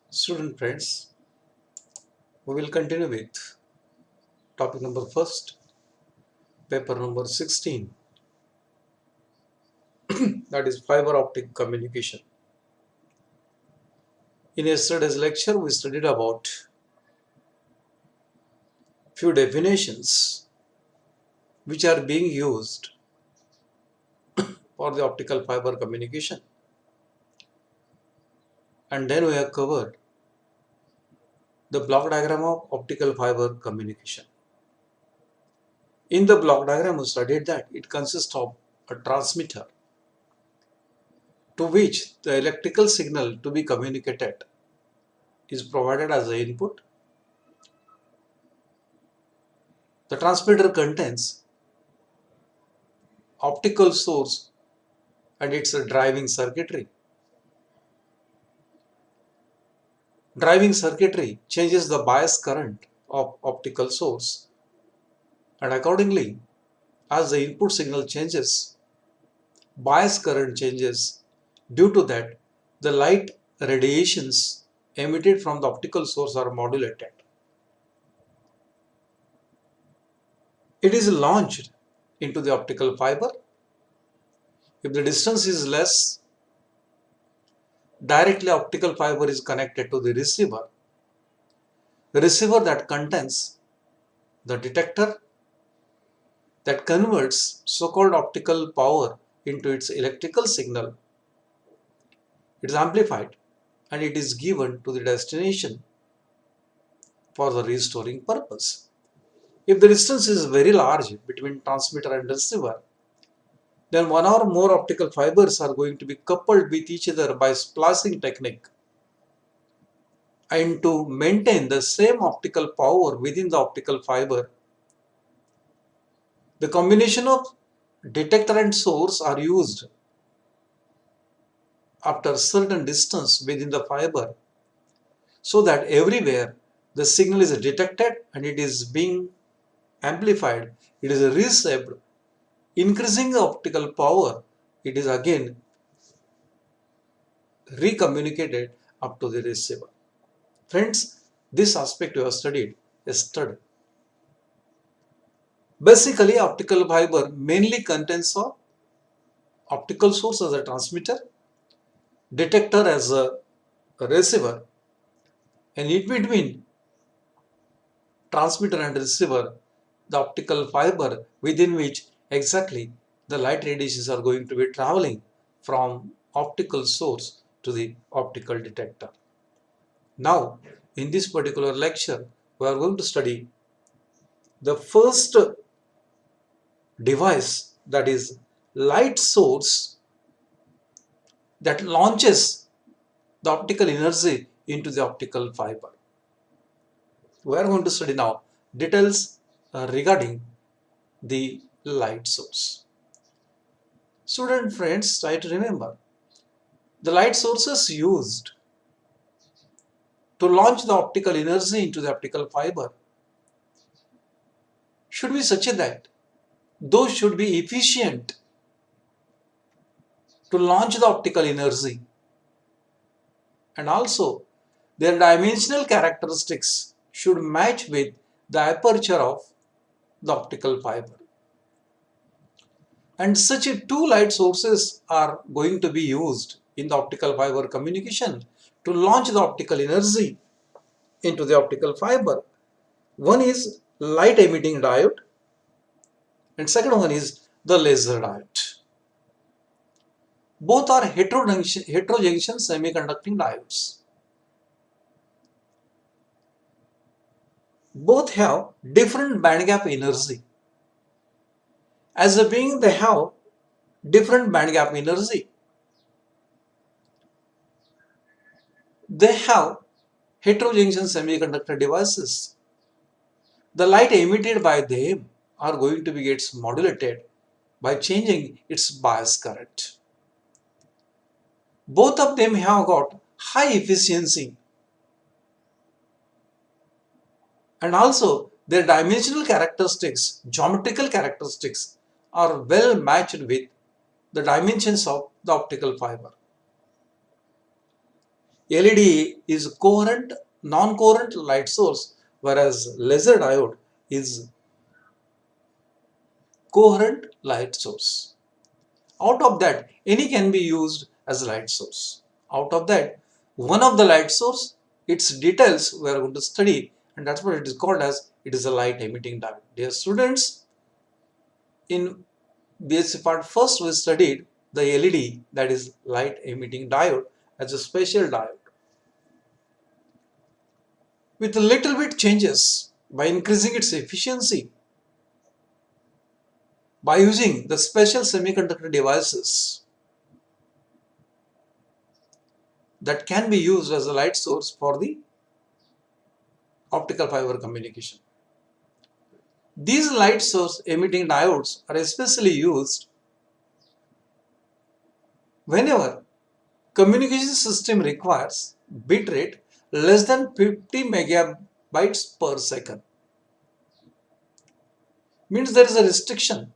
Student friends, we will continue with topic number first, paper number 16, that is fiber optic communication. In yesterday's lecture, we studied about few definitions which are being used for the optical fiber communication. And then we have covered the block diagram of optical fiber communication. In the block diagram, we studied that it consists of a transmitter to which the electrical signal to be communicated is provided as the input. The transmitter contains optical source and its driving circuitry. Driving circuitry changes the bias current of optical source, and accordingly, as the input signal changes, bias current changes. Due to that, the light radiations emitted from the optical source are modulated. It is launched into the optical fiber. If the distance is less, directly optical fiber is connected to the receiver. The receiver that contains the detector that converts so-called optical power into its electrical signal. It is amplified and it is given to the destination for the restoring purpose. If the distance is very large between transmitter and receiver, then one or more optical fibers are going to be coupled with each other by splicing technique. And to maintain the same optical power within the optical fiber, the combination of detector and source are used after certain distance within the fiber, so that everywhere the signal is detected and it is being amplified, it is received, increasing the optical power, it is again recommunicated up to the receiver. Friends, this aspect we have studied yesterday. Basically, optical fiber mainly contains of optical source as a transmitter, detector as a receiver, and in between transmitter and receiver, the optical fiber within which exactly the light radiations are going to be traveling from optical source to the optical detector. Now, in this particular lecture, we are going to study the first device, that is light source, that launches the optical energy into the optical fiber. We are going to study now details regarding the light source. Student friends, try to remember the light sources used to launch the optical energy into the optical fiber should be such that those should be efficient to launch the optical energy, and also their dimensional characteristics should match with the aperture of the optical fiber. And such two light sources are going to be used in the optical fiber communication to launch the optical energy into the optical fiber. One is light emitting diode and second one is the laser diode. Both are heterojunction semiconducting diodes. Both have different band gap energy. As a being, they have different band gap energy. They have heterojunction semiconductor devices. The light emitted by them are going to be gets modulated by changing its bias current. Both of them have got high efficiency, and also their dimensional characteristics, geometrical characteristics are well matched with the dimensions of the optical fiber. LED is coherent, non-coherent light source, whereas laser diode is coherent light source. Out of that, any can be used as a light source. Out of that, one of the light source, its details we are going to study, and that's what it is called as, it is a light emitting diode. Dear students, in BSc part first we studied the LED, that is light emitting diode, as a special diode. With a little bit changes by increasing its efficiency, by using the special semiconductor devices that can be used as a light source for the optical fiber communication. These light source emitting diodes are especially used whenever communication system requires bit rate less than 50 megabytes per second. Means there is a restriction.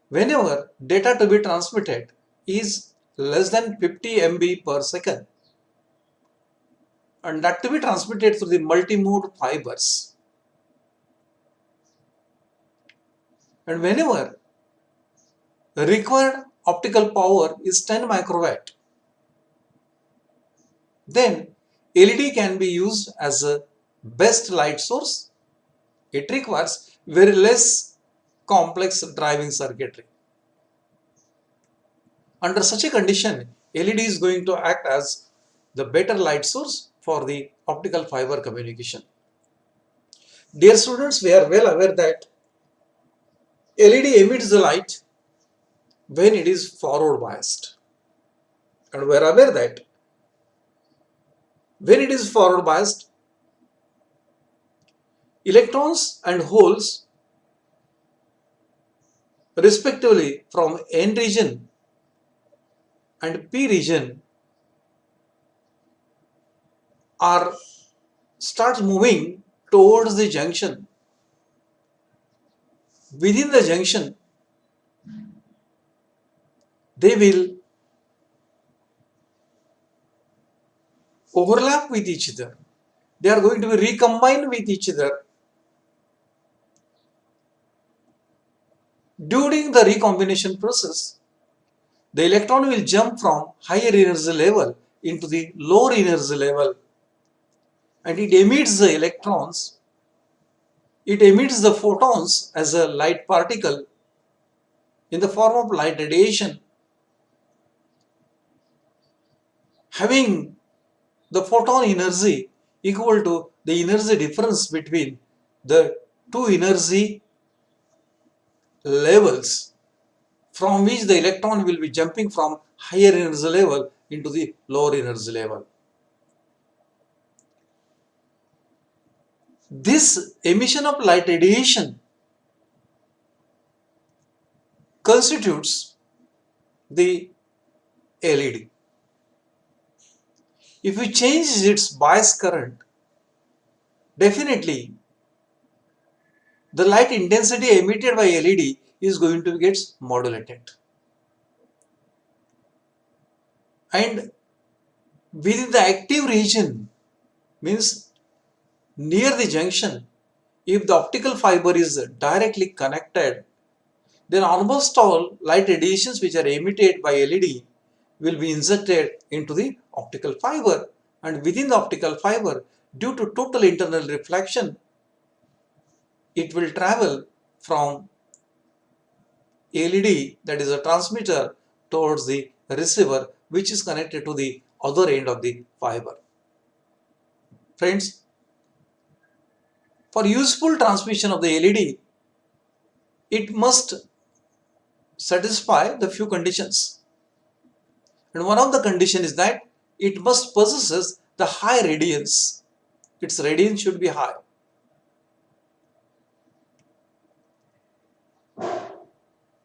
Whenever data to be transmitted is less than 50 MB per second, and that to be transmitted through the multimode fibers, and whenever required optical power is 10 microwatt, then LED can be used as a best light source. It requires very less complex driving circuitry. Under such a condition, LED is going to act as the better light source for the optical fiber communication. Dear students, we are well aware that LED emits the light when it is forward biased. And we are aware that when it is forward biased, electrons and holes respectively from N region and P region are starts moving towards the junction. Within the junction, they will overlap with each other. They are going to be recombined with each other. During the recombination process, the electron will jump from higher energy level into the lower energy level, and it emits the electrons. It emits the photons as a light particle in the form of light radiation, having the photon energy equal to the energy difference between the two energy levels, from which the electron will be jumping from higher energy level into the lower energy level. This emission of light radiation constitutes the LED. If we change its bias current, definitely the light intensity emitted by LED is going to get modulated. And within the active region, means near the junction, if the optical fiber is directly connected, then almost all light radiations which are emitted by LED will be injected into the optical fiber, and within the optical fiber, due to total internal reflection, it will travel from LED, that is a transmitter, towards the receiver, which is connected to the other end of the fiber. Friends, for useful transmission of the LED, it must satisfy the few conditions. And one of the conditions is that it must possess the high radiance. Its radiance should be high.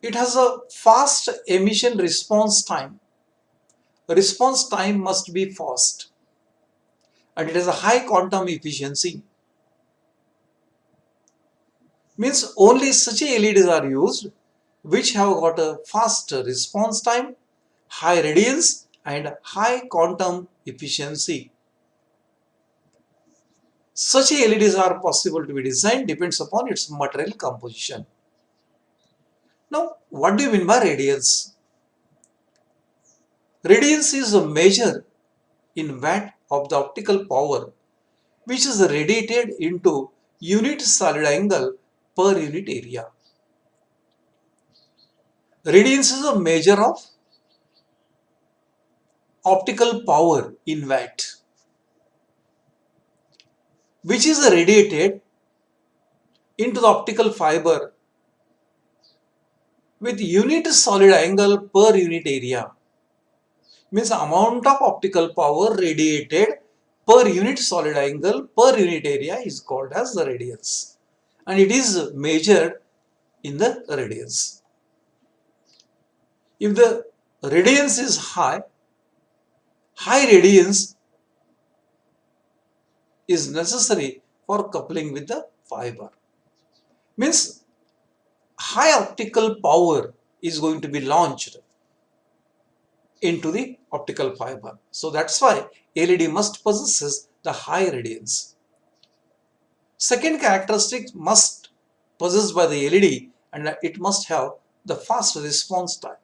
It has a fast emission response time. Response time must be fast. And it has a high quantum efficiency. Means only such LEDs are used which have got a fast response time, high radiance, and high quantum efficiency. Such LEDs are possible to be designed depends upon its material composition. Now, what do you mean by radiance? Radiance is a measure in watt of the optical power which is radiated into unit solid angle per unit area. Radiance is a measure of optical power in watt which is radiated into the optical fiber with unit solid angle per unit area. Means amount of optical power radiated per unit solid angle per unit area is called as the radiance, and it is measured in the radiance. If the radiance is high radiance is necessary for coupling with the fiber. Means high optical power is going to be launched into the optical fiber. So that's why LED must possess the high radiance. Second characteristic must possessed by the LED, and it must have the fast response time.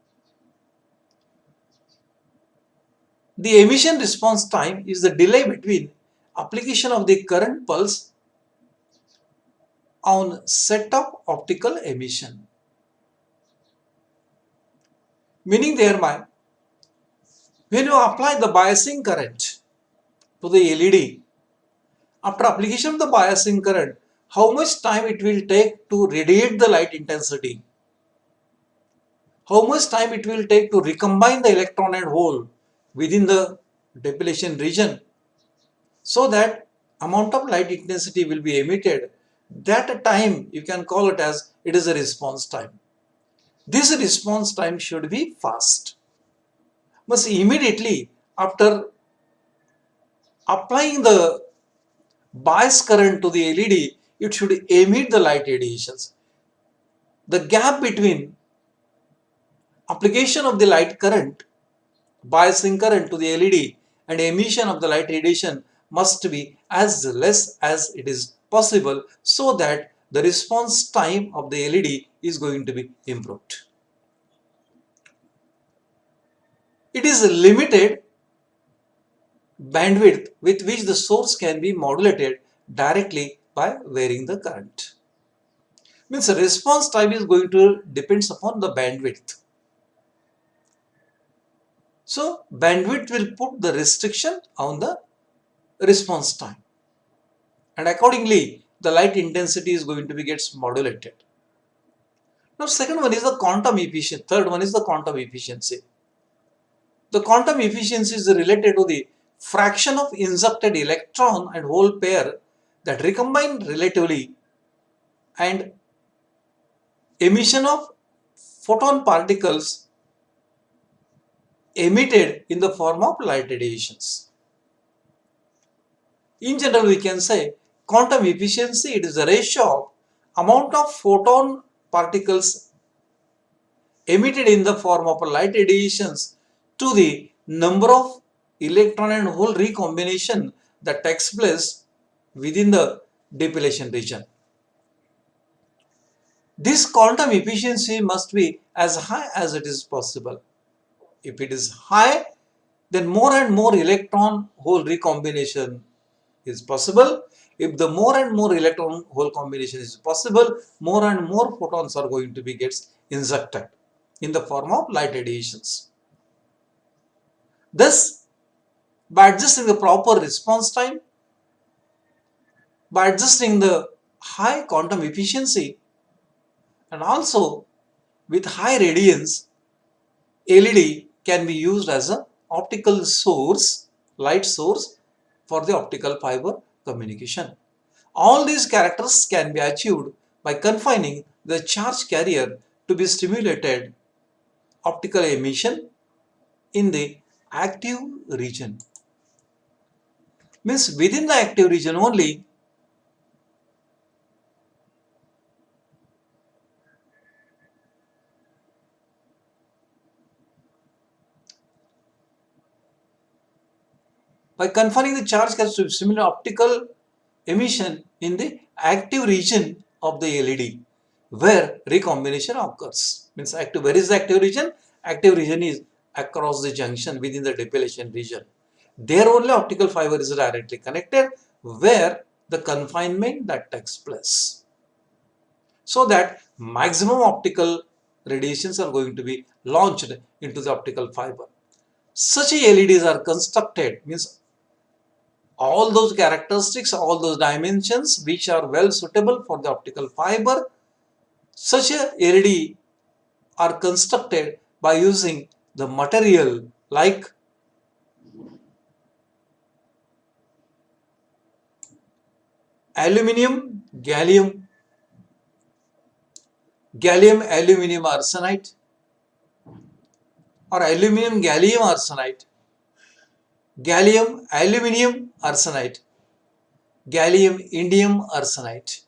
The emission response time is the delay between application of the current pulse on set of optical emission. Meaning thereby, when you apply the biasing current to the LED, after application of the biasing current, how much time it will take to radiate the light intensity? How much time it will take to recombine the electron and hole within the depletion region so that amount of light intensity will be emitted? That time you can call it as it is a response time. This response time should be fast. Must immediately after applying the bias current to the LED, it should emit the light radiations. The gap between application of the light current, biasing current to the LED and emission of the light radiation must be as less as it is possible so that the response time of the LED is going to be improved. It is a limited bandwidth with which the source can be modulated directly by varying the current. Means the response time is going to depends upon the bandwidth. So bandwidth will put the restriction on the response time, and accordingly the light intensity is going to be gets modulated. Now second one is the quantum efficiency. Third one is the quantum efficiency. The quantum efficiency is related to the fraction of injected electron and hole pair that recombine relatively and emission of photon particles emitted in the form of light radiations. In general, we can say quantum efficiency, it is the ratio of amount of photon particles emitted in the form of light radiations to the number of electron and hole recombination that takes place within the depletion region. This quantum efficiency must be as high as it is possible. If it is high, then more and more electron hole recombination is possible. If the more and more electron hole combination is possible, more and more photons are going to be gets injected in the form of light radiations. Thus, by adjusting the proper response time, by adjusting the high quantum efficiency, and also with high radiance, LED can be used as an optical source, light source for the optical fiber communication. All these characters can be achieved by confining the charge carrier to be stimulated optical emission in the active region. Means within the active region only, By confining the charge to similar optical emission in the active region of the LED where recombination occurs. Means active, where is the active region? Active region is across the junction within the depletion region. There only optical fiber is directly connected where the confinement that takes place. So that maximum optical radiations are going to be launched into the optical fiber. Such LEDs are constructed, means all those characteristics, all those dimensions which are well suitable for the optical fiber, such a LED are constructed by using the material like aluminium, gallium aluminium arsenide or aluminium gallium arsenide, gallium aluminium arsenide, gallium indium arsenide.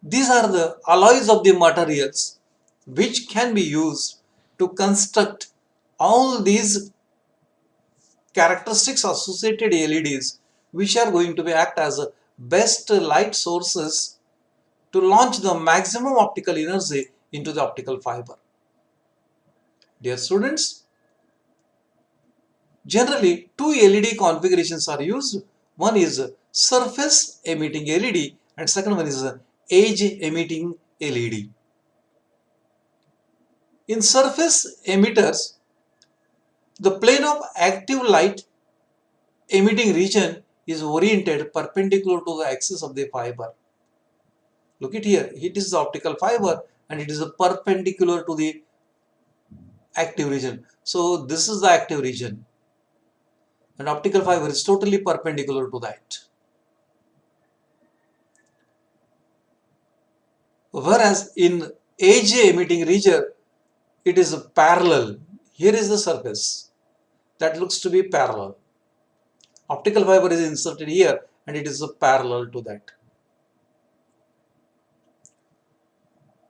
These are the alloys of the materials which can be used to construct all these characteristics associated LEDs which are going to be act as best light sources to launch the maximum optical energy into the optical fiber. Dear students, generally two LED configurations are used. One is surface emitting LED and second one is edge emitting LED. In surface emitters, the plane of active light emitting region is oriented perpendicular to the axis of the fiber. Look at here, it is the optical fiber and it is perpendicular to the active region. So this is the active region and optical fiber is totally perpendicular to that. Whereas in edge emitting region, it is parallel. Here is the surface that looks to be parallel. Optical fiber is inserted here and it is parallel to that.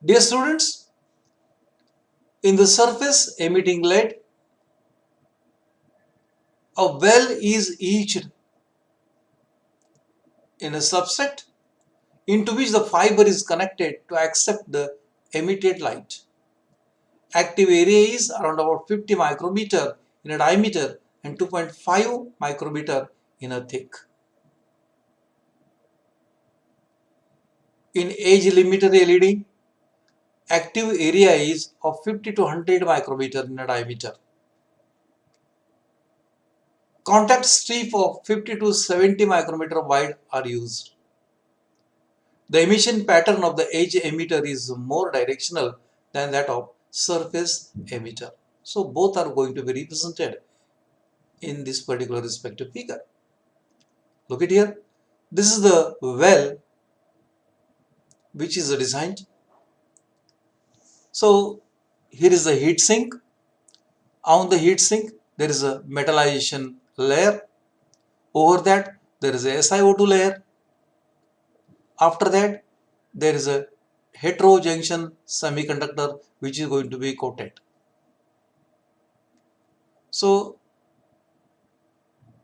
Dear students, in the surface emitting LED, a well is etched in a substrate into which the fiber is connected to accept the emitted light. Active area is around about 50 micrometer in a diameter and 2.5 micrometer in a thick. In edge limiter LED, active area is of 50 to 100 micrometer in a diameter. Contact strip of 50 to 70 micrometer wide are used. The emission pattern of the edge emitter is more directional than that of surface emitter. So both are going to be represented in this particular respective figure. Look at here. This is the well which is designed. So here is the heat sink. On the heat sink there is a metallization layer. Over that there is a SiO2 layer. After that there is a heterojunction semiconductor which is going to be coated. So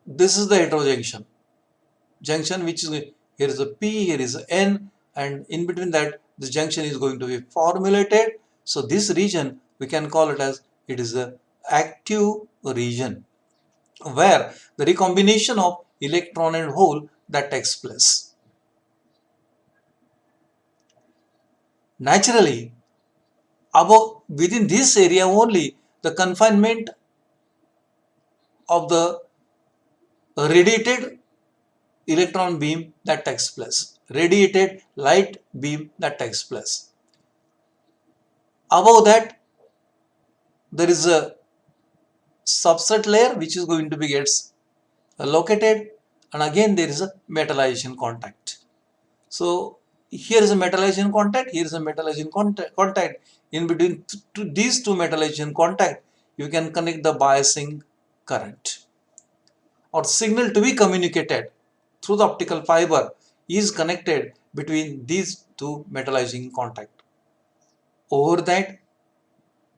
this is the heterojunction which is, here is a P, here is a N, and in between that this junction is going to be formulated. So this region we can call it as it is the active region where the recombination of electron and hole that takes place. Naturally, within this area only the confinement of the radiated electron beam that takes place, radiated light beam that takes place. Above that there is a substrate layer which is going to be gets located, and again there is a metallization contact. So here is a metallization contact, here is a metallization contact. In between these two metallization contact you can connect the biasing current or signal to be communicated through the optical fiber is connected between these two metallizing contact. Over that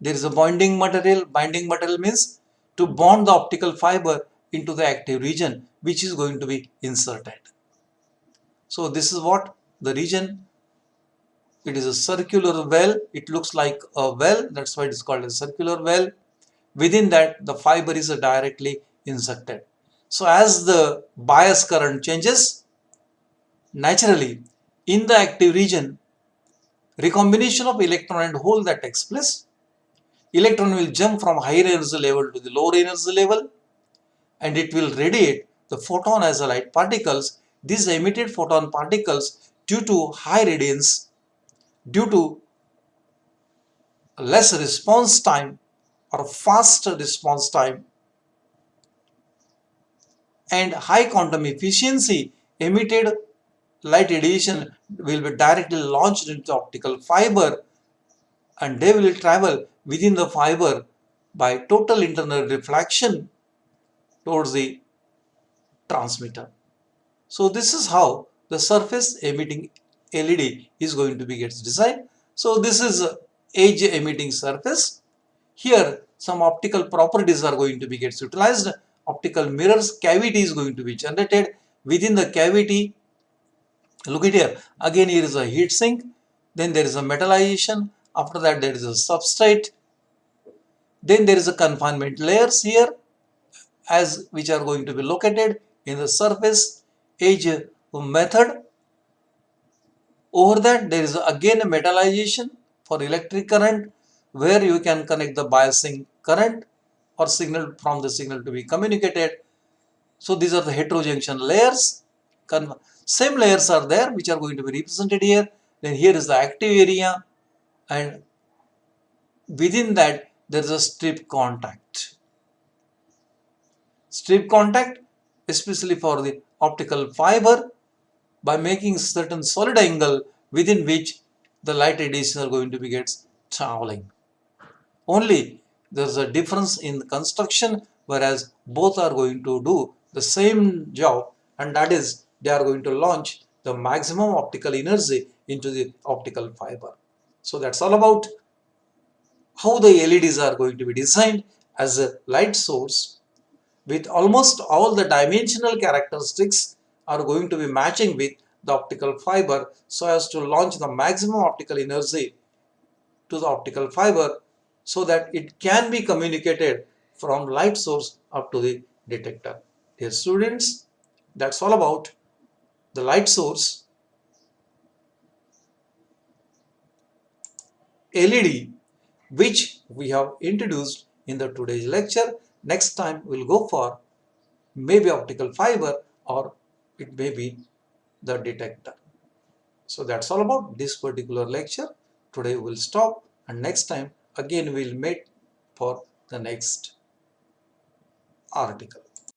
there is a bonding material. Bonding material means to bond the optical fiber into the active region which is going to be inserted. So this is what the region. It is a circular well. It looks like a well. That's why it is called a circular well. Within that, the fiber is directly inserted. So as the bias current changes, naturally in the active region, recombination of electron and hole that takes place. Electron will jump from higher energy level to the lower energy level, and it will radiate the photon as a light particles. These emitted photon particles, due to high radiance, due to less response time or faster response time and high quantum efficiency, emitted light radiation will be directly launched into the optical fiber, and they will travel within the fiber by total internal reflection towards the transmitter. So this is how the surface emitting LED is going to be gets designed. So this is edge emitting surface. Here some optical properties are going to be gets utilized. Optical mirrors cavity is going to be generated. Within the cavity, look at here, again here is a heat sink, then there is a metallization, after that there is a substrate, then there is a confinement layers here as which are going to be located in the surface edge method. Over that there is again a metallization for electric current, where you can connect the biasing current or signal from the signal to be communicated. So these are the heterojunction layers. Same layers are there which are going to be represented here. Then here is the active area, and within that there is a strip contact. Strip contact especially for the optical fiber, by making certain solid angle within which the light radiation are going to be gets traveling. Only there is a difference in the construction, whereas both are going to do the same job, and that is they are going to launch the maximum optical energy into the optical fiber. So that's all about how the LEDs are going to be designed as a light source, with almost all the dimensional characteristics are going to be matching with the optical fiber, so as to launch the maximum optical energy to the optical fiber, so that it can be communicated from light source up to the detector. Dear students, that's all about the light source LED, which we have introduced in the today's lecture. Next time we'll go for maybe optical fiber, or it may be the detector. So that's all about this particular lecture. Today we'll stop, and next time again we'll meet for the next article.